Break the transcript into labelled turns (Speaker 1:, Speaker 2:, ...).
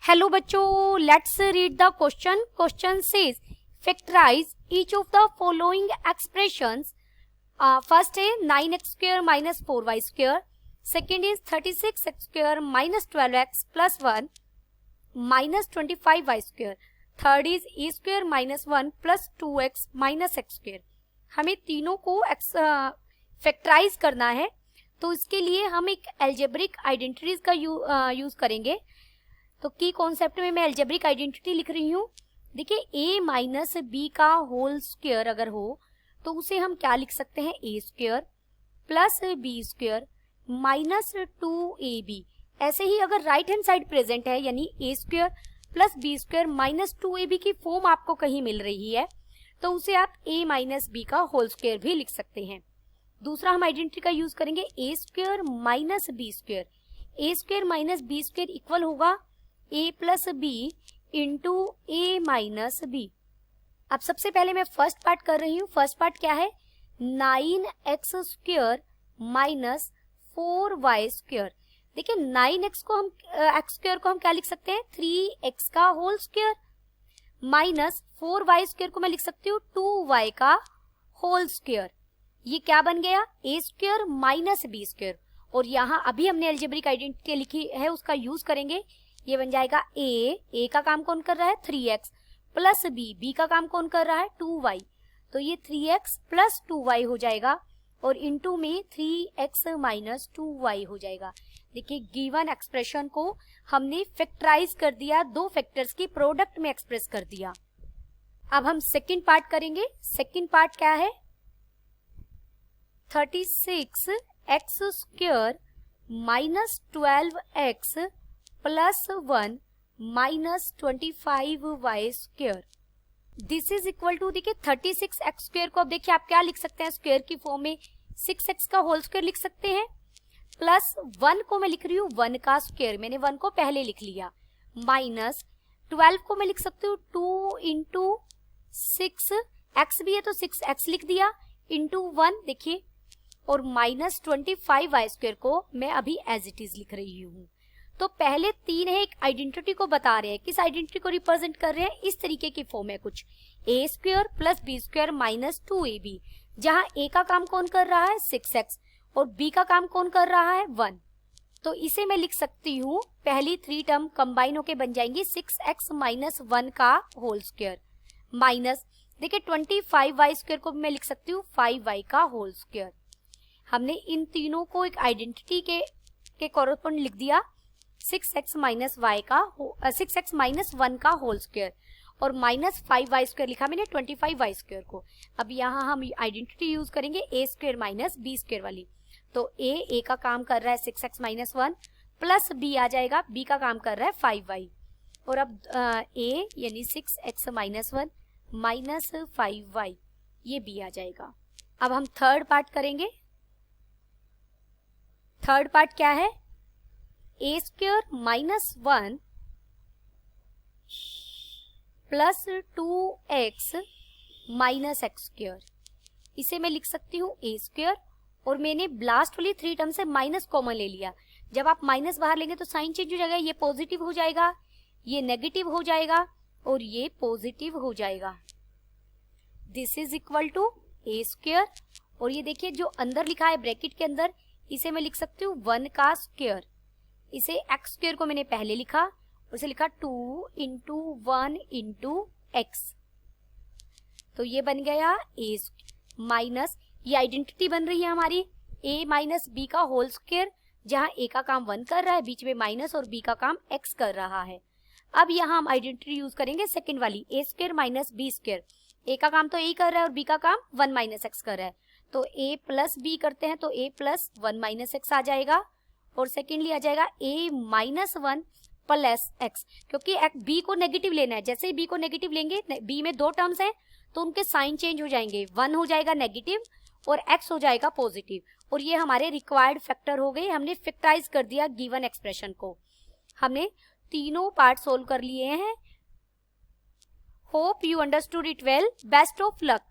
Speaker 1: Hello बच्चों, let's read the question. Question says factorise each of the following expressions. First है 9x square minus 4y square. Second is 36x square minus 12x plus 1 minus 25y square. Third is a square minus 1 plus 2x minus x square. हमें तीनों को factorise करना है, तो इसके लिए हम एक एल्जेब्रिक आइडेंटिटीज का यूज करेंगे. तो की कॉन्सेप्ट में मैं एल्जेब्रिक आइडेंटिटी लिख रही हूँ. देखिए a माइनस बी का होल स्क्वायर अगर हो तो उसे हम क्या लिख सकते हैं, a square plus B square minus 2ab. ऐसे ही अगर राइट हैंड साइड प्रेजेंट है यानी a square plus B square minus 2ab की फॉर्म आपको कहीं मिल रही है तो उसे आप a माइनस बी का होल स्क्वायर भी लिख सकते हैं. दूसरा हम आइडेंटिटी का यूज करेंगे a square minus B square. a square minus B square equal होगा a plus B into A minus B. अब सबसे पहले मैं फर्स्ट पार्ट कर रही हूँ. फर्स्ट पार्ट क्या है, 9x square minus 4y square. देखिए 9x को हम x स्क्वायर को हम क्या लिख सकते हैं, 3x का whole square minus 4y square को मैं लिख सकती हूँ 2y का होल स्क्वायर. ये क्या बन गया, a square minus B square. और यहाँ अभी हमने अलजेब्रिक आइडेंटिटी लिखी है उसका यूज करेंगे. ये बन जाएगा a का काम कौन कर रहा है 3x प्लस b का काम कौन कर रहा है 2y. तो ये 3x प्लस 2y हो जाएगा और इनटू में 3x माइनस 2y हो जाएगा. देखिए गिवन एक्सप्रेशन को हमने फैक्टराइज कर दिया, दो फैक्टर्स की प्रोडक्ट में एक्सप्रेस कर दिया. अब हम सेकंड पार्ट करेंगे. सेकंड पार्ट क्या है, 36x square minus 12x plus 1 minus 25y square. This is equal to, देखिए 36x स्क्वायर को अब देखिए आप क्या लिख सकते हैं स्क्वायर की फॉर्म में, 6x का होल स्क्वायर लिख सकते हैं प्लस 1 को मैं लिख रही हूँ 1 का स्क्वायर, मैंने 1 को पहले लिख लिया, माइनस 12 को मैं लिख सकती हूँ 2 इंटू 6, x भी है तो 6x लिख दिया इंटू 1 देखिए, और माइनस 25y स्क्वायर को मैं अभी एज इट इज लिख रही हूँ. तो पहले तीन है, एक आइडेंटिटी को बता रहे हैं, किस आइडेंटिटी को रिप्रेजेंट कर रहे हैं, इस तरीके की फॉर्म है कुछ, a square plus B square minus 2ab, जहां a का काम कौन कर रहा है 6x और b का काम कौन कर रहा है 1. तो इसे मैं लिख सकती हूँ, पहली 3 टर्म कंबाइन होके बन जाएंगी 6x माइनस 1 का होल स्क्वायर माइनस, देखिए 25y स्क्वायर को मैं लिख सकती हूँ 5y का होल स्क्वायर. हमने इन तीनों को एक आइडेंटिटी के कॉरेस्पॉन्ड लिख दिया, 6x माइनस 1 का होल स्क्वायर और माइनस 5y स्क्वायर लिखा मैंने 25y स्क्वायर को. अब यहाँ हम आइडेंटिटी यूज करेंगे a square minus B square वाली. तो a का काम कर रहा है 6x माइनस 1 प्लस b आ जाएगा, b का काम कर रहा है 5y, और अब a यानी 6x माइनस 1 माइनस 5y, ये b आ जाएगा. अब हम थर्ड पार्ट करेंगे. थर्ड पार्ट क्या है, a square minus 1 plus 2x minus x square. इसे मैं लिख सकती हूँ a स्क्वायर और मैंने लास्ट वाली 3 टर्म से माइनस कॉमन ले लिया. जब आप माइनस बाहर लेंगे तो साइन चेंज हो जाएगा, ये पॉजिटिव हो जाएगा, ये नेगेटिव हो जाएगा और ये पॉजिटिव हो जाएगा. This is equal to a square, और ये देखिए जो अंदर लिखा है ब्रैकेट के अंदर, इसे मैं लिख सकती हूँ 1 का स्क्वायर. इसे x स्क्वायर को मैंने पहले लिखा, उसे लिखा 2 इंटू 1 इंटू x. तो ये बन गया a माइनस, ये आइडेंटिटी बन रही है हमारी a माइनस बी का होल स्क्वायर, जहां a का काम 1 कर रहा है, बीच में माइनस, और b का काम x कर रहा है. अब यहाँ हम आइडेंटिटी यूज करेंगे सेकेंड वाली, a square minus B square. a का काम तो a कर रहा है और b का काम 1 माइनस x कर रहा है, तो a प्लस b करते हैं तो a प्लस 1 माइनस x आ जाएगा, और सेकेंडली आ जाएगा a माइनस 1 प्लस x, क्योंकि b को नेगेटिव लेना है. जैसे ही b को नेगेटिव लेंगे, b में 2 टर्म्स हैं तो उनके साइन चेंज हो जाएंगे, 1 हो जाएगा नेगेटिव और x हो जाएगा पॉजिटिव, और ये हमारे रिक्वायर्ड फैक्टर हो गए. हमने फैक्टराइज कर दिया गिवन एक्सप्रेशन को. हमने तीनों पार्ट सोल्व कर लिए हैं. Hope you understood it well. Best of luck.